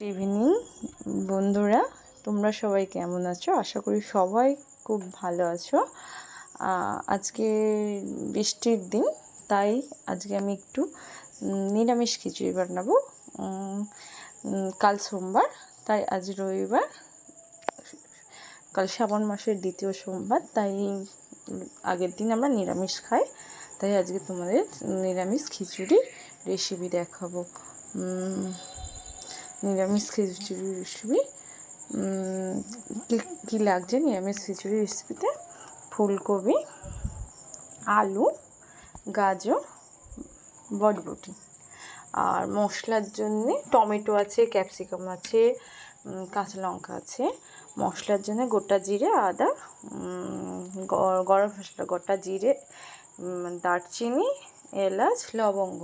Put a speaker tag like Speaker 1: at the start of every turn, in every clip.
Speaker 1: Evening বন্ধুরা, তোমরা সবাই কেমন আছো? আশা করি সবাই খুব ভালো আছো। আজকে বৃষ্টির দিন, তাই আজকে আমি একটু নিরামিষ খিচুড়ি বানাবো। কাল সোমবার, তাই আজ রবিবার, কাল শ্রাবণ মাসের দ্বিতীয় সোমবার, তাই আগের দিন আমরা নিরামিষ খাই। তাই আজকে তোমাদের নিরামিষ খিচুড়ি রেসিপি দেখাবো। নিরামিষ খিচুড়ি রেসিপি কী লাগছে নিরামিষ খিচুড়ি রেসিপিতে: ফুলকপি, আলু, গাজর, বরবটি। আর মশলার জন্যে টমেটো আছে, ক্যাপসিকাম আছে, কাঁচা লঙ্কা আছে। মশলার জন্য গোটা জিরে, আদা, গরম মশলা, গোটা জিরে, দারচিনি, এলাচ, লবঙ্গ।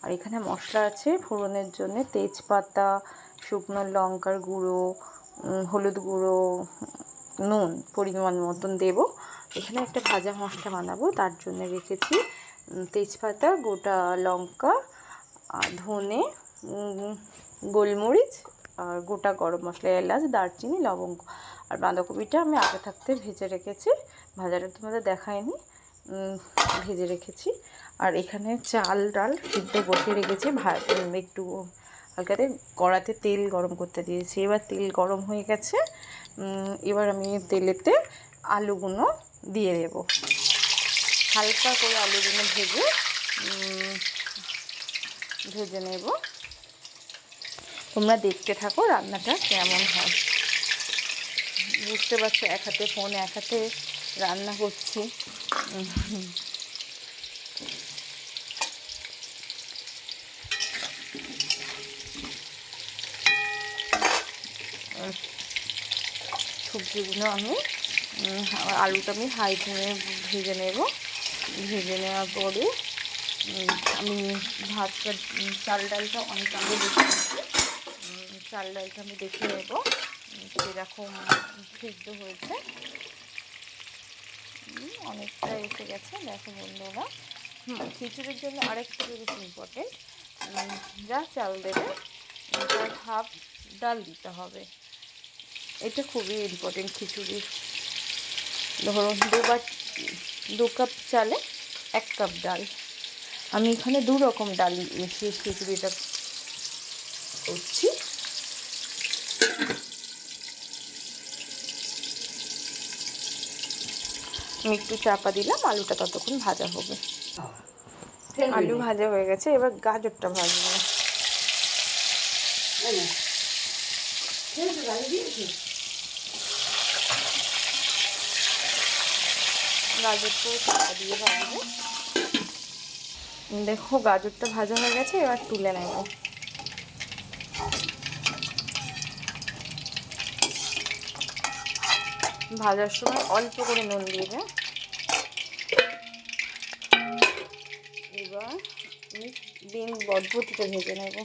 Speaker 1: আর এখানে মশলা আছে ফোড়নের জন্য: তেজপাতা, শুকনো লঙ্কার গুঁড়ো, হলুদ গুঁড়ো, নুন পরিমাণ মতন দেব। এখানে একটা ভাজা মশলা বানাবো, তার জন্য রেখেছি তেজপাতা, গোটা লঙ্কা, ধনে, গোলমরিচ, আর গোটা গরম মশলা, এলাচ, দারচিনি, লবঙ্গ। আর বাঁধাকপিটা আমি আগে থাকতে ভেজে রেখেছি, ভাজাটা তোমাদের দেখায়নি, ভেজে রেখেছি। আর এখানে চাল ডাল সিদ্ধ বসিয়ে রেখেছি, একটু হালকাতে কড়াতে তেল গরম করতে দিয়েছি। এবার তেল গরম হয়ে গেছে, এবার আমি তেলেতে আলুগুলো দিয়ে দেবো। হালকা করে আলুগুলো ভেজে নেব। তোমরা দেখতে থাকো রান্নাটা কেমন হয়। বুঝতে পারছো, এক হাতে ফোন, এক হাতে রান্না করছি। সবজিগুলো আলুটা আমি হাই ফ্লেমে ভেজে নেব। ভেজে নেওয়ার পরে আমি ভাতটা, চাল ডালটা অনেক আগে দেখে নিচ্ছি। চাল ডালটা আমি দেখে নেব সেরকম সিদ্ধ হয়েছে, অনেকটা এসে গেছে। দেখো বন্ধুরা, খিচুড়ির জন্য আরেকটা জিনিস ইম্পর্টেন্ট: যা চাল দেবে তার হাফ ডাল দিতে হবে। এটা খুবই ইম্পর্টেন্ট খিচুড়ির। ধরো 2 কাপ চালে 1 কাপ ডাল। আমি এখানে 2 রকম ডাল মিশিয়ে খিচুড়িটা করছি। আমি একটু চাপা দিলাম, আলুটা ততক্ষণ ভাজা হবে। আলু ভাজা হয়ে গেছে, এবার গাজরটা ভাজবো। গাজরটা চাপা দিয়ে ভাজবো। দেখো গাজরটা ভাজা হয়ে গেছে, এবার তুলে নেব। ভাজার সময় অল্প করে নুন দিবে। এবার আমি বরবটিটা ভেজে নেব।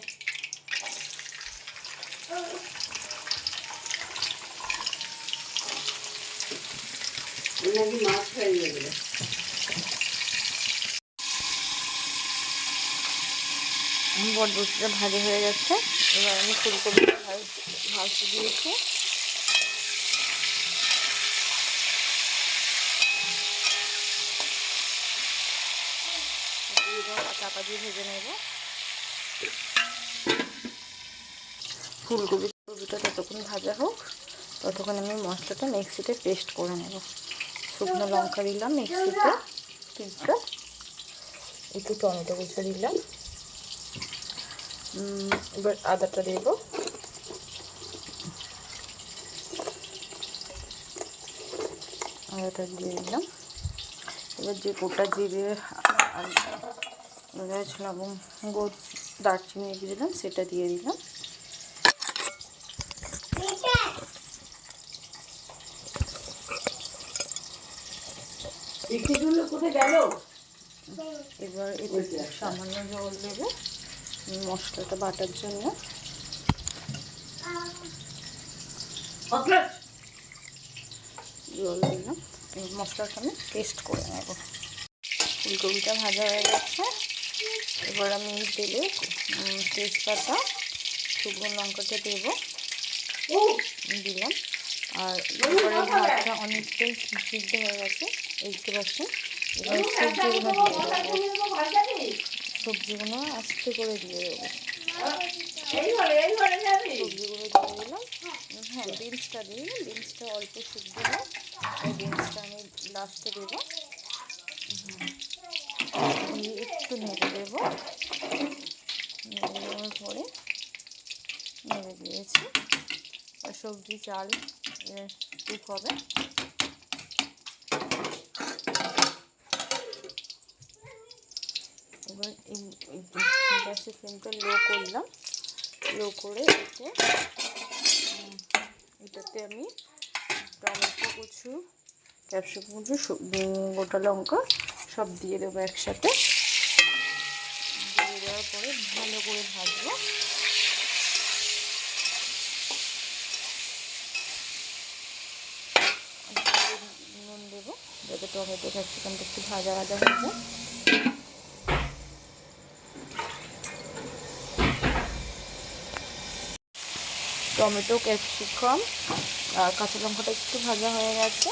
Speaker 1: বরবটিটা ভাজা হয়ে গেছে, এবার আমি ফুলকপিটা ভাজতে দিয়েছি। চাপা দিয়ে ভেজে নেব। ফুলকপিটা ততক্ষণ ভাজা হোক, ততক্ষণ আমি মশলাটা মিক্সিতে পেস্ট করে নেব। শুকনো লঙ্কা দিলাম মিক্সিতে 3টা, একটু টমেটো কুচি দিলাম। এবার আদাটা দেব। আদাটা দিয়ে দিলাম। এবার যে গোটা জিরে, এলাচ, লবঙ্গ, দারচিনি দিয়ে দিলাম, সেটা দিয়ে দিলাম। এবার সামান্য জল দেবো মশলাটা বাটার জন্য। জল দিলাম, মশলাটা আমি পেস্ট করে নেব। ফুলকপিটা ভাজা হয়ে গেছে, এবার আমি তেলে তেজপাতা, শুকনো লঙ্কাটা দেবো, দিলাম। আর এবারে ভাতটা অনেকটাই সিদ্ধ হয়ে গেছে, 80%। এবার সবজিগুলো দিয়ে দেবো, সবজিগুলো আস্তে করে দিয়ে দেবো। সবজিগুলো দিয়ে দিলাম। হ্যাঁ, বিনসটা দিয়ে দিলাম, বিনসটা অল্প সিদ্ধ হয়, তাই বিনসটা আমি লাস্টে দেবো। দিয়ে একটু নেড়ে দেবো, নেড়ে দেওয়ার পরে নেড়ে দিয়েছি। আর সবজি চাল কুক হবে। এবার গ্যাসের ফ্লেমটা লো করলাম, লো করে এটাতে আমি টমেটো কুচু, ক্যাপসিকাম কুচু, গোটা লঙ্কা সব দিয়ে দেবো একসাথে। দিয়ে দেওয়ার পরে ভালো করে ভাজবো। নুন দেবো যাতে টমেটো ক্যাপসিকামটা একটু ভাজা ভাজা হয়ে যায়। টমেটো, ক্যাপসিকাম আর কাঁচা লঙ্কাটা একটু ভাজা হয়ে গেছে।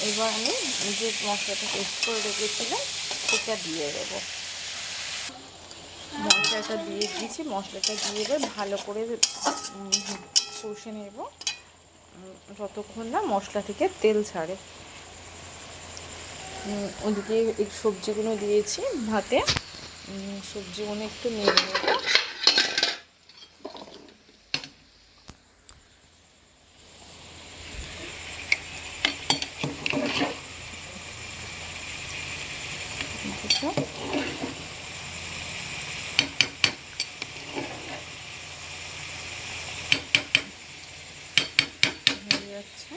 Speaker 1: এবার আমি যে মশলাটা পেস্ট করে রেখেছিলাম সেটা দিয়ে দেবো। মশলাটা দিয়ে দিয়েছি, মশলাটা দিয়ে এবার ভালো করে কষে নেব যতক্ষণ না মশলা থেকে তেল ছাড়ে। ওদিকে এই সবজিগুলো দিয়েছি ভাতে, সবজিগুলো একটু নেড়ে নেব। হয়ে যাচ্ছে,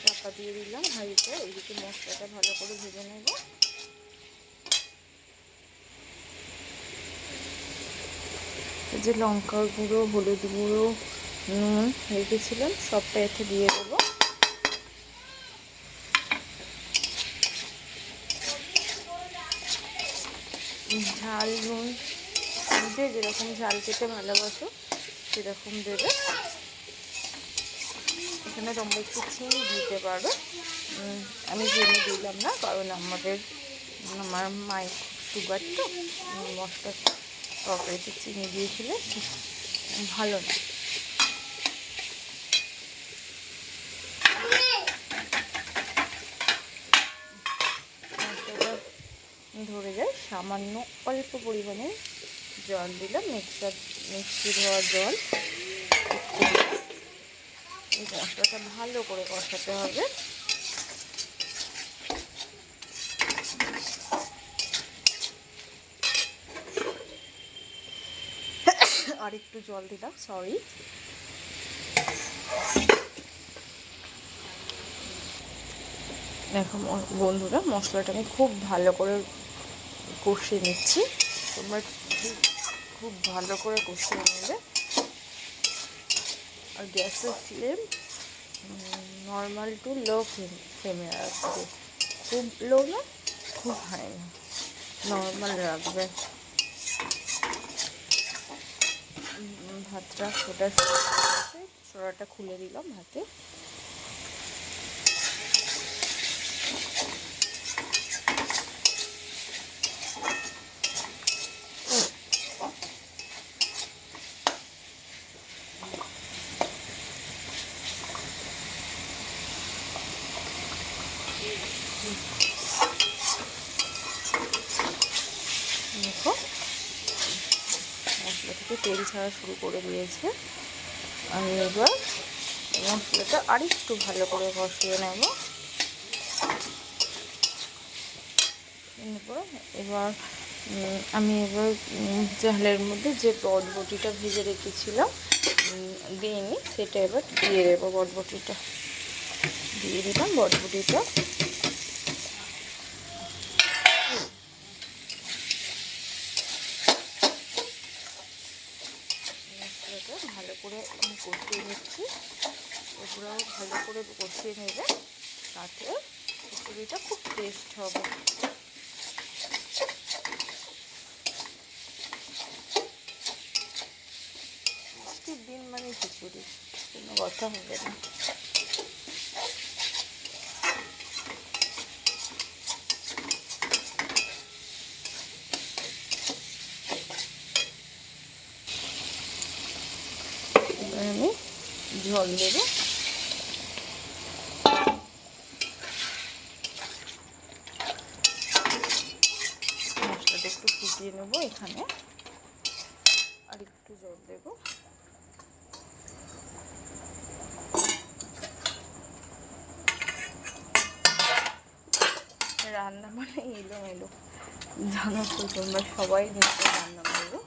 Speaker 1: চাপা দিয়ে দিলাম হাঁড়িতে। এইদিকে মশলাটা ভালো করে ভেজে নেব। এই যে লঙ্কার গুঁড়ো, হলুদ গুঁড়ো, নুন রেখেছিলাম সবটা এতে দিয়ে দেবো। ঝাল নুন যে যেরকম ঝাল খেতে ভালোবাসো সেরকম দেবে। এখানে তোমরা একটু চিনি দিতে পারো, আমি চিনি দিলাম না কারণ আমার মায়ের সুগার, তো মশলা তরকারিতে চিনি দিয়েছিলে ভালো না। মশলাটা ধরে যায়, সামান্য অল্প পরিমাণে জল দিলাম, মিক্সি ধোয়া জল। এই মশলাটা ভালো করে কষাতে হবে। আর একটু জল দিলাম, সরি। দেখো বন্ধুরা, মশলাটা আমি খুব ভালো করে কষিয়ে নিচ্ছি। তোমরা খুব ভালো করে কষিয়ে নেবে। আর গ্যাসের ফ্লেম নর্মাল টু লো ফ্লেমে রাখবে, খুব লো না খুব হাই না, নর্মাল রাখবে। ভাতটা ছোড়াটা খুলে দিলাম ভাতে। দেখো মশলা থেকে তেল ছাড়া শুরু করে দিয়েছে। আমি এবার মশলাটা আরেকটু ভালো করে কষিয়ে নেব। এবার আমি জালের মধ্যে যে বটবটিটা ভেজে রেখেছিলাম দিইনি, সেটা এবার দিয়ে দেবো। বটবটিটা দিয়ে দিলাম, বটবটিটা মশলাটা ভালো করে আমি কষিয়ে নিচ্ছি। ওগুলোও ভালো করে কষিয়ে নেবে, তাতে খিচুড়িটা খুব টেস্ট হবে। দিন মানে খিচুড়ি, কোনো কথা হবে না। এবার আমি জল দেবো। মশলাটা একটু ফুটিয়ে নেবো, এখানে আর একটু জল দেবো। রান্না মানে এলোমেলো, জানো তো তোমরা সবাই নিশ্চয়ই রান্না করো।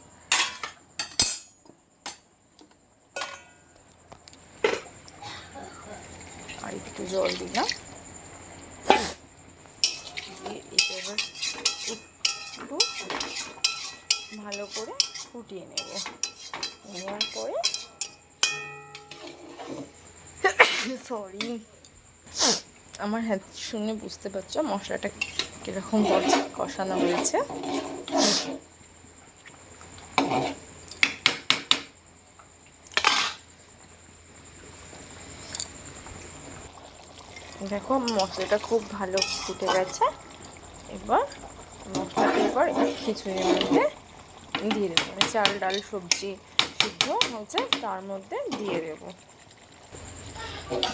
Speaker 1: আর একটু জল দিলাম, দিয়ে এটা এবার একটু ভালো করে ফুটিয়ে নেব। নেওয়ার পরে সরি, আমার হাত শুনে বুঝতে পারছো মশলাটা কীরকম কষানো হয়েছে। দেখো মশলাটা খুব ভালো ফুটে গেছে। এবার মশলাটা খিচুড়ির মধ্যে দিয়ে দেবো, মানে চাল ডাল সবজি সিদ্ধ হয়েছে তার মধ্যে দিয়ে দেবো।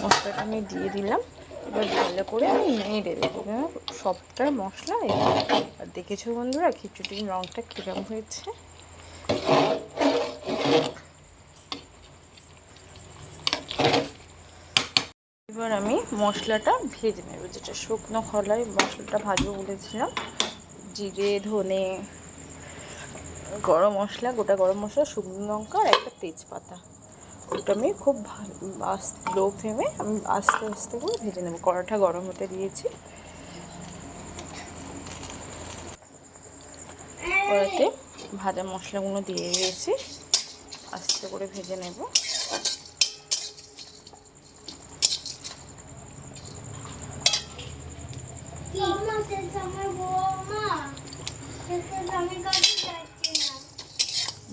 Speaker 1: মশলাটা আমি দিয়ে দিলাম, এবার ভালো করে আমি নেড়ে দেবো। সবটার মশলা আর দেখেছো বন্ধুরা খিচুড়ির রঙটা কীরকম হয়েছে। এবার আমি মশলাটা ভেজে নেব, যেটা শুকনো খোলায় মশলাটা ভাজবো বলেছিলাম। জিরে, ধনে, গরম মশলা, গোটা গরম মশলা, শুকনো লঙ্কা আর একটা তেজপাতা, ওটা আমি খুব ভালো লো ফ্লেমে আমি আস্তে আস্তে করে ভেজে নেব। কড়াটা গরম হতে দিয়েছি, কড়াতে ভাজা মশলাগুলো দিয়ে দিয়েছি, আস্তে করে ভেজে নেব।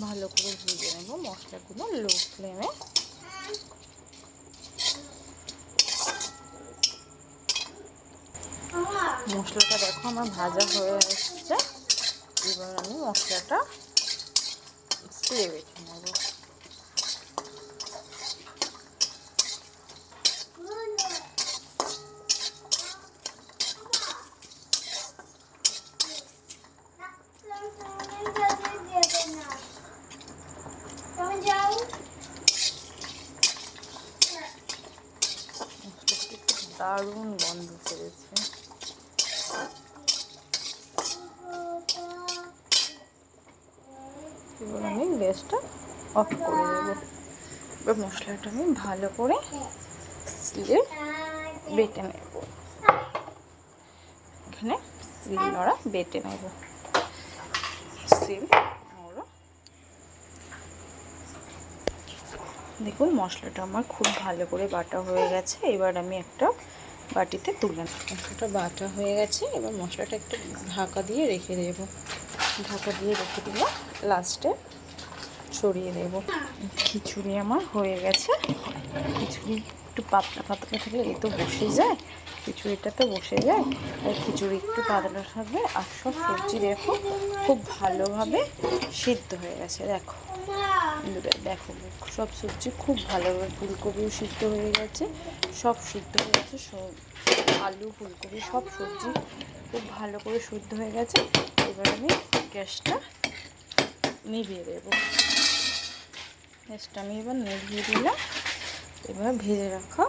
Speaker 1: ভালো করে ভেজে নেব মশলাগুলো লো ফ্লেমে। মশলাটা দেখো আমার ভাজা হয়ে আসছে। এবার আমি মশলাটা স্প্রে বেটে নেব। দারুণ গন্ধ ছেড়েছে। এবার আমি গ্যাসটা অফ করে দেবো। এবার মশলাটা আমি ভালো করে সিলে বেটে নেব, এখানে সিল নোড়া বেটে নেব। সিল নোড়া, দেখুন মশলাটা আমার খুব ভালো করে বাটা হয়ে গেছে। এবার আমি একটা বাটিতে তুলে নেব। মশলাটা বাটা হয়ে গেছে, এবার মশলাটা একটু ঢাকা দিয়ে রেখে দেব। ঢাকা দিয়ে রেখে দিলে লাস্টে ছড়িয়ে দেব। খিচুড়ি আমার হয়ে গেছে। খিচুড়ি একটু পাতলা পাতলা থাকলে এ তো বসে যায়, খিচুড়িটা তো বসে যায়, আর খিচুড়ি একটু পাতলা থাকবে। আর সব সবজি দেখো খুব ভালোভাবে সিদ্ধ হয়ে গেছে। দেখো দেখো সব সবজি খুব ভালোভাবে, ফুলকপিও সিদ্ধ হয়ে গেছে, সব সিদ্ধ হয়ে গেছে, সব আলু ফুলকপি সব সবজি খুব ভালো করে সিদ্ধ হয়ে গেছে। এবার আমি গ্যাসটা নিভিয়ে দেবো। গ্যাসটা আমি এবার নিভিয়ে দিলাম। এবার ভেজে রাখা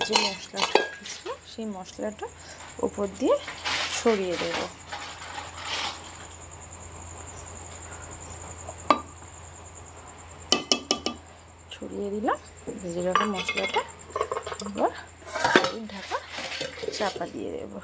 Speaker 1: যে মশলাটা ছিল সেই মশলাটা উপর দিয়ে ছড়িয়ে দেব। ছড়িয়ে দিলাম ভেজে রাখা মশলাটা। এবার ঢাকা চাপা দিয়ে দেবো।